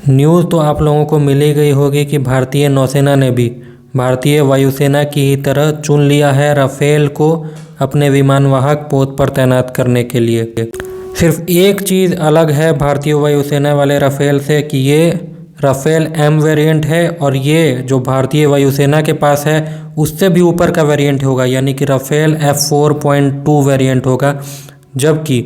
News तो आप लोगों को मिल ही गई होगी कि भारतीय नौसेना ने भी भारतीय वायुसेना की ही तरह चुन लिया है राफेल को अपने विमानवाहक पोत पर तैनात करने के लिए। सिर्फ एक चीज़ अलग है भारतीय वायुसेना वाले राफेल से कि ये राफेल एम वेरिएंट है और ये जो भारतीय वायुसेना के पास है उससे भी ऊपर का वेरिएंट होगा, यानी कि राफेल F4.2 वेरिएंट होगा, जबकि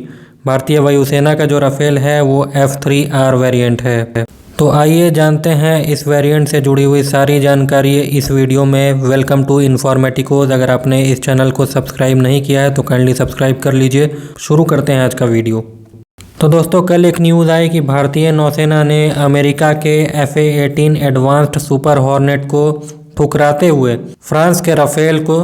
भारतीय वायुसेना का जो राफेल है वो F3R वेरिएंट है। तो आइए जानते हैं इस वेरिएंट से जुड़ी हुई सारी जानकारी इस वीडियो में। Welcome to Informaticoz. अगर आपने इस चैनल को सब्सक्राइब नहीं किया है तो काइंडली सब्सक्राइब कर लीजिए। शुरू करते हैं आज का वीडियो। तो दोस्तों, कल एक न्यूज़ आई कि भारतीय नौसेना ने अमेरिका के F/A-18 एडवांस्ड सुपर हॉर्नेट को ठुकराते हुए फ्रांस के राफेल को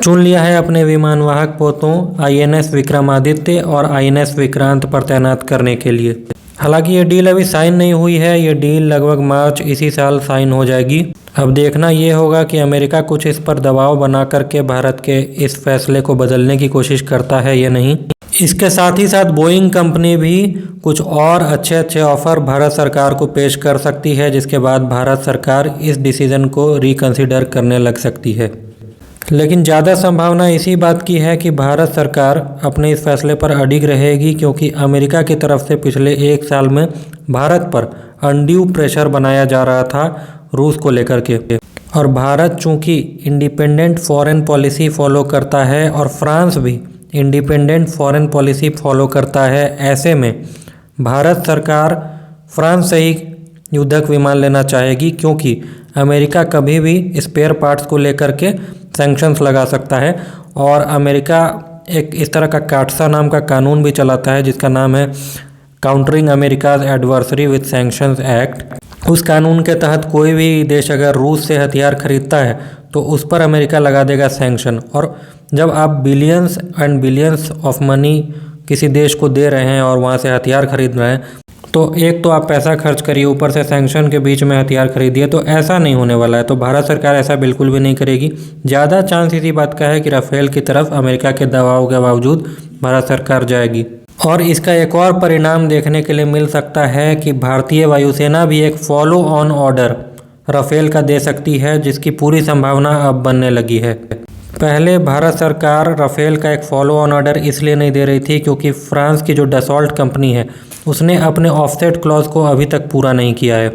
चुन लिया है अपने विमानवाहक पोतों INS विक्रमादित्य और INS विक्रांत पर तैनात करने के लिए। हालांकि ये डील अभी साइन नहीं हुई है, ये डील लगभग मार्च इसी साल साइन हो जाएगी। अब देखना ये होगा कि अमेरिका कुछ इस पर दबाव बना करके भारत के इस फैसले को बदलने की कोशिश करता है या नहीं। इसके साथ ही साथ बोइंग कंपनी भी कुछ और अच्छे ऑफर भारत सरकार को पेश कर सकती है, जिसके बाद भारत सरकार इस डिसीजन को रिकंसिडर करने लग सकती है। लेकिन ज़्यादा संभावना इसी बात की है कि भारत सरकार अपने इस फैसले पर अडिग रहेगी, क्योंकि अमेरिका की तरफ से पिछले एक साल में भारत पर अनड्यू प्रेशर बनाया जा रहा था रूस को लेकर के। और भारत चूंकि इंडिपेंडेंट फॉरेन पॉलिसी फॉलो करता है और फ्रांस भी इंडिपेंडेंट फॉरेन पॉलिसी फॉलो करता है, ऐसे में भारत सरकार फ्रांस से ही युद्धक विमान लेना चाहेगी, क्योंकि अमेरिका कभी भी स्पेयर पार्ट्स को लेकर के सैंक्शंस लगा सकता है। और अमेरिका एक इस तरह का काटसा नाम का कानून भी चलाता है जिसका नाम है countering America's adversary with sanctions act. उस कानून के तहत कोई भी देश अगर रूस से हथियार खरीदता है तो उस पर अमेरिका लगा देगा सैंक्शन। और जब आप billions and billions of money किसी देश को दे रहे हैं और वहाँ से हथियार खरीद रहे हैं, तो एक तो आप पैसा खर्च करिए, ऊपर से सैंक्शन के बीच में हथियार खरीदिए, तो ऐसा नहीं होने वाला है। तो भारत सरकार ऐसा बिल्कुल भी नहीं करेगी। ज़्यादा चांस इसी बात का है कि राफेल की तरफ अमेरिका के दबाव के बावजूद भारत सरकार जाएगी। और इसका एक और परिणाम देखने के लिए मिल सकता है कि भारतीय वायुसेना भी एक फॉलो ऑन ऑर्डर राफेल का दे सकती है, जिसकी पूरी संभावना अब बनने लगी है। पहले भारत सरकार राफेल का एक फॉलो ऑन ऑर्डर इसलिए नहीं दे रही थी क्योंकि फ्रांस की जो डसॉल्ट कंपनी है उसने अपने ऑफसेट क्लॉज को अभी तक पूरा नहीं किया है।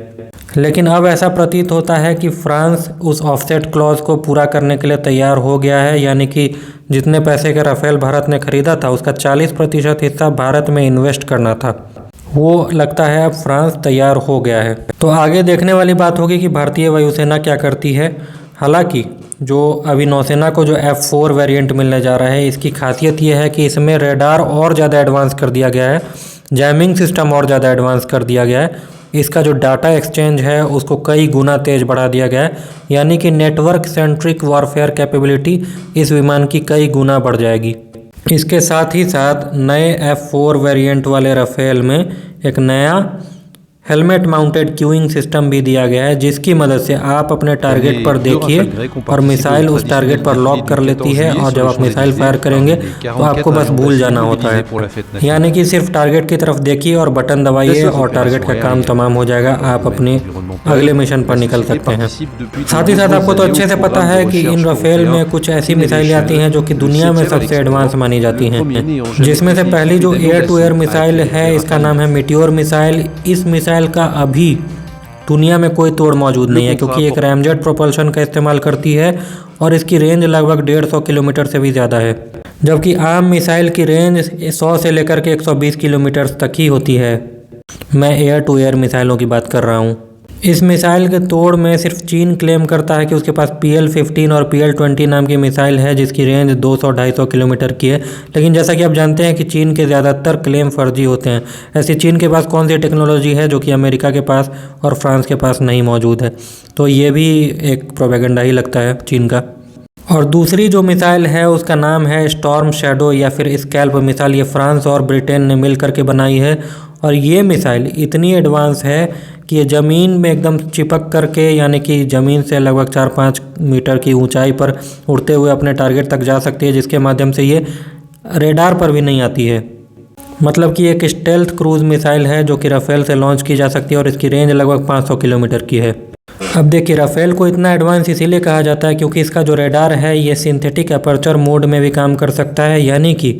लेकिन अब ऐसा प्रतीत होता है कि फ्रांस उस ऑफसेट क्लॉज को पूरा करने के लिए तैयार हो गया है, यानी कि जितने पैसे का राफेल भारत ने खरीदा था उसका 40% हिस्सा भारत में इन्वेस्ट करना था, वो लगता है अब फ्रांस तैयार हो गया है। तो आगे देखने वाली बात होगी कि भारतीय वायुसेना क्या करती है। हालांकि जो अभी नौसेना को जो F4 वेरिएंट मिलने जा रहा है, इसकी खासियत ये है कि इसमें रेडार और ज़्यादा एडवांस कर दिया गया है, जैमिंग सिस्टम और ज़्यादा एडवांस कर दिया गया है, इसका जो डाटा एक्सचेंज है उसको कई गुना तेज़ बढ़ा दिया गया है, यानी कि नेटवर्क सेंट्रिक वॉरफेयर कैपेबिलिटी इस विमान की कई गुना बढ़ जाएगी। इसके साथ ही साथ नए F4 वेरिएंट वाले राफेल में एक नया हेलमेट माउंटेड क्यूइंग सिस्टम भी दिया गया है, जिसकी मदद से आप अपने टारगेट पर देखिए और मिसाइल उस टारगेट पर लॉक कर लेती है, और जब आप मिसाइल फायर करेंगे तो आपको बस भूल जाना होता है, यानी कि सिर्फ टारगेट की तरफ देखिए और बटन दबाइए और टारगेट का काम तमाम हो जाएगा, आप अपने अगले मिशन पर निकल सकते हैं। साथ ही साथ आपको तो अच्छे से पता है कि इन राफेल में कुछ ऐसी मिसाइलें आती हैं जो कि दुनिया में सबसे एडवांस मानी जाती हैं, जिसमें से पहली जो एयर टू एयर मिसाइल है इसका नाम है मीटियोर मिसाइल। इस मिसाइल का अभी दुनिया में कोई तोड़ मौजूद नहीं है, क्योंकि एक रैमजेट प्रोपल्शन का इस्तेमाल करती है और इसकी रेंज लगभग 150 किलोमीटर से भी ज़्यादा है, जबकि आम मिसाइल की रेंज 100 से लेकर के 120 किलोमीटर तक ही होती है। मैं एयर टू एयर मिसाइलों की बात कर रहा हूँ। इस मिसाइल के तोड़ में सिर्फ चीन क्लेम करता है कि उसके पास PL-15 और PL-20 नाम की मिसाइल है, जिसकी रेंज 200-250 किलोमीटर की है। लेकिन जैसा कि आप जानते हैं कि चीन के ज़्यादातर क्लेम फर्जी होते हैं। ऐसे चीन के पास कौन सी टेक्नोलॉजी है जो कि अमेरिका के पास और फ्रांस के पास नहीं मौजूद है? तो ये भी एक प्रोपेगेंडा ही लगता है चीन का। और दूसरी जो मिसाइल है उसका नाम है स्टॉर्म शैडो या फिर स्कैल्प मिसाइल। ये फ्रांस और ब्रिटेन ने मिल करके बनाई है, और ये मिसाइल इतनी एडवांस है कि ये ज़मीन में एकदम चिपक करके, यानी कि ज़मीन से लगभग 4-5 मीटर की ऊंचाई पर उड़ते हुए अपने टारगेट तक जा सकती है, जिसके माध्यम से ये रेडार पर भी नहीं आती है। मतलब कि एक स्टेल्थ क्रूज मिसाइल है जो कि राफेल से लॉन्च की जा सकती है और इसकी रेंज लगभग 500 किलोमीटर की है। अब देखिए, राफेल को इतना एडवांस इसीलिए कहा जाता है क्योंकि इसका जो रेडार है ये सिंथेटिक अपर्चर मोड में भी काम कर सकता है, यानी कि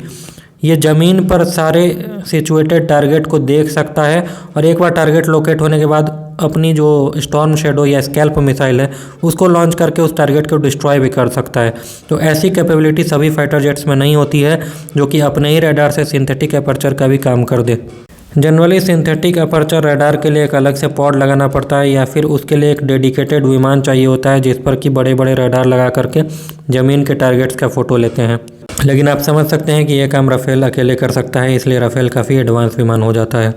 ये ज़मीन पर सारे सिचुएटेड टारगेट को देख सकता है और एक बार टारगेट लोकेट होने के बाद अपनी जो स्टॉर्म शैडो या स्कैल्प मिसाइल है उसको लॉन्च करके उस टारगेट को डिस्ट्रॉय भी कर सकता है। तो ऐसी कैपेबिलिटी सभी फाइटर जेट्स में नहीं होती है जो कि अपने ही रेडार से सिंथेटिक अपर्चर का भी काम कर दे। जनरली सिंथेटिक अपर्चर रेडार के लिए एक अलग से पॉड लगाना पड़ता है या फिर उसके लिए एक डेडिकेटेड विमान चाहिए होता है जिस पर कि बड़े बड़े रेडार लगा करके ज़मीन के टारगेट्स का फ़ोटो लेते हैं। लेकिन आप समझ सकते हैं कि यह काम राफेल अकेले कर सकता है, इसलिए राफेल काफ़ी एडवांस विमान हो जाता है।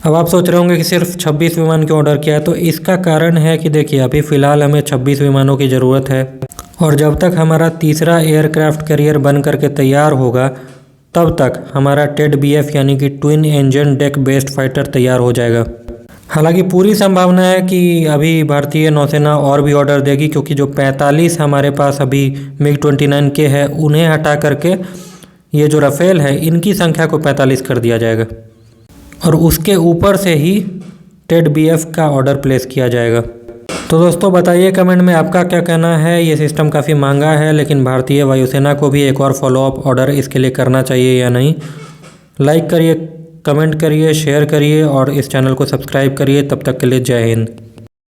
अब आप सोच रहे होंगे कि सिर्फ 26 विमान क्यों ऑर्डर किया है, तो इसका कारण है कि देखिए अभी फ़िलहाल हमें 26 विमानों की ज़रूरत है और जब तक हमारा तीसरा एयरक्राफ्ट कैरियर बन करके तैयार होगा तब तक हमारा टेड BF यानी कि twin engine deck based fighter तैयार हो जाएगा। हालांकि पूरी संभावना है कि अभी भारतीय नौसेना और भी ऑर्डर देगी क्योंकि जो 45 हमारे पास अभी MiG-29 के है उन्हें हटा करके ये जो राफेल है इनकी संख्या को 45 कर दिया जाएगा और उसके ऊपर से ही टेड BF का ऑर्डर प्लेस किया जाएगा। तो दोस्तों बताइए कमेंट में आपका क्या कहना है। ये सिस्टम काफ़ी महंगा है लेकिन भारतीय वायुसेना को भी एक और फॉलोअप ऑर्डर इसके लिए करना चाहिए या नहीं। लाइक करिए, कमेंट करिए, शेयर करिए और इस चैनल को सब्सक्राइब करिए। तब तक के लिए जय हिंद।